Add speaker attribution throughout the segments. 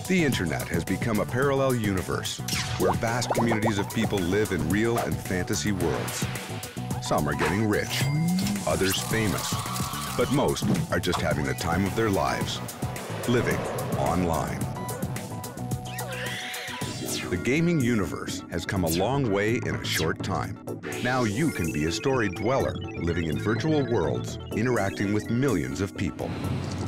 Speaker 1: The internet has become a parallel universe where vast communities of people live in real and fantasy worlds. Some are getting rich, others famous, but most are just having the time of their lives, living online. The gaming universe has come a long way in a short time. Now you can be a story dweller, living in virtual worlds, interacting with millions of people.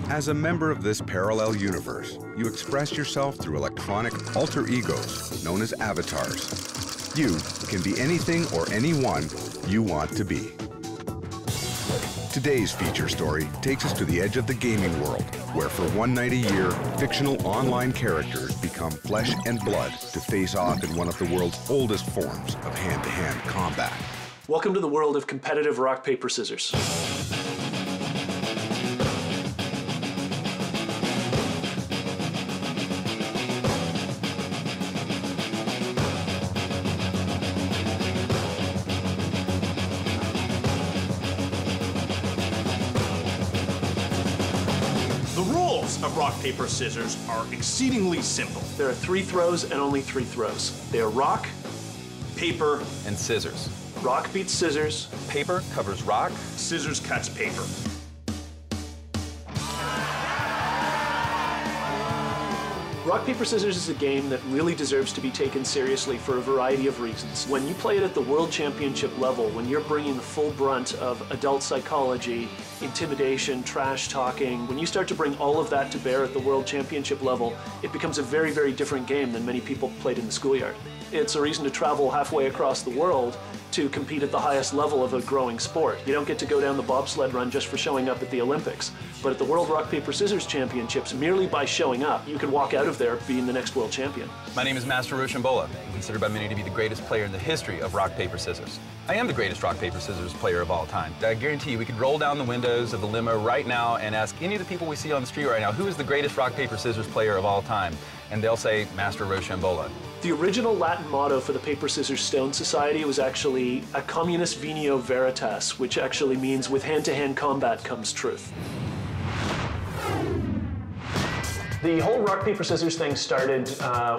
Speaker 1: As a member of this parallel universe, you express yourself through electronic alter egos known as avatars. You can be anything or anyone you want to be. Today's feature story takes us to the edge of the gaming world, where for one night a year, fictional online characters become flesh and blood to face off in one of the world's oldest forms of hand-to-hand combat.
Speaker 2: Welcome to the world of competitive rock, paper, scissors.
Speaker 3: The rules of rock, paper, scissors are exceedingly simple.
Speaker 2: There are 3 throws and only 3 throws. They are rock,
Speaker 3: Paper,
Speaker 4: and scissors.
Speaker 2: rock beats scissors,
Speaker 4: Paper covers rock.
Speaker 3: scissors cuts paper.
Speaker 2: Rock, paper, scissors is a game that really deserves to be taken seriously for a variety of reasons. When you play it at the World Championship level, when you're bringing the full brunt of adult psychology, intimidation, trash talking, when you start to bring all of that to bear at the World Championship level, it becomes a very, very different game than many people played in the schoolyard. It's a reason to travel halfway across the world to compete at the highest level of a growing sport. You don't get to go down the bobsled run just for showing up at the Olympics. But at the World Rock, Paper, Scissors Championships, merely by showing up, you can walk out of there being the next world champion.
Speaker 4: My name is Master Rochambeau, considered by many to be the greatest player in the history of rock, paper, scissors. I am the greatest rock, paper, scissors player of all time. I guarantee you we could roll down the windows of the limo right now and ask any of the people we see on the street right now, who is the greatest rock, paper, scissors player of all time? And they'll say Master Rochambeau.
Speaker 2: The original Latin motto for the Paper, Scissors, Stone Society was actually a communis venio veritas, which actually means with hand-to-hand combat comes truth. The whole rock, paper, scissors thing started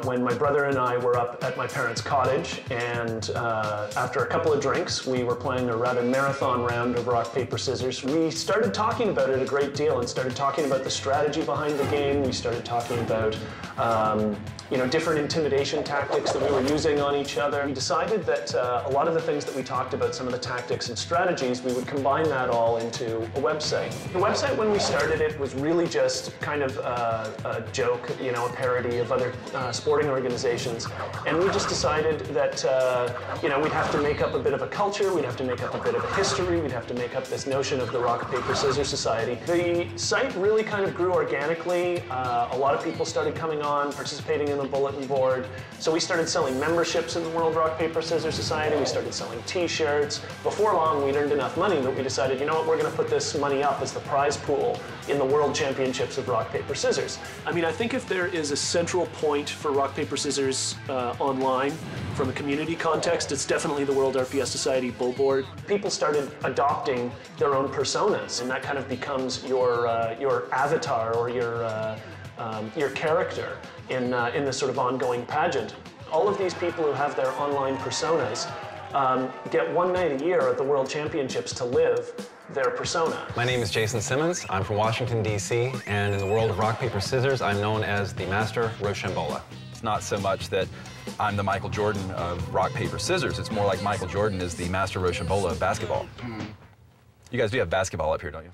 Speaker 2: when my brother and I were up at my parents' cottage, and after a couple of drinks, we were playing a rather marathon round of rock, paper, scissors. We started talking about it a great deal and started talking about the strategy behind the game. We started talking about different intimidation tactics that we were using on each other. We decided that a lot of the things that we talked about, some of the tactics and strategies, we would combine that all into a website. The website, when we started it, was really just kind of a joke, a parody of other sporting organizations. And we just decided that, we'd have to make up a bit of a culture, we'd have to make up a bit of a history, we'd have to make up this notion of the Rock, Paper, Scissors Society. The site really kind of grew organically. A lot of people started coming on, participating in the bulletin board. So we started selling memberships in the World Rock, Paper, Scissors Society. We started selling t-shirts. Before long, we'd earned enough money that we decided, you know what, we're going to put this money up as the prize pool in the World Championships of Rock, Paper, Scissors. I mean, I think if there is a central point for rock, paper, scissors online from a community context, it's definitely the World RPS Society Bull Board. People started adopting their own personas, and that kind of becomes your avatar or your character in this sort of ongoing pageant. All of these people who have their online personas get one night a year at the World Championships to live their persona.
Speaker 5: My name is Jason Simmons. I'm from Washington, D.C., and in the world of rock, paper, scissors, I'm known as the Master Rochambeau.
Speaker 4: It's not so much that I'm the Michael Jordan of rock, paper, scissors. It's more like Michael Jordan is the Master Rochambeau of basketball. You guys do have basketball up here, don't you?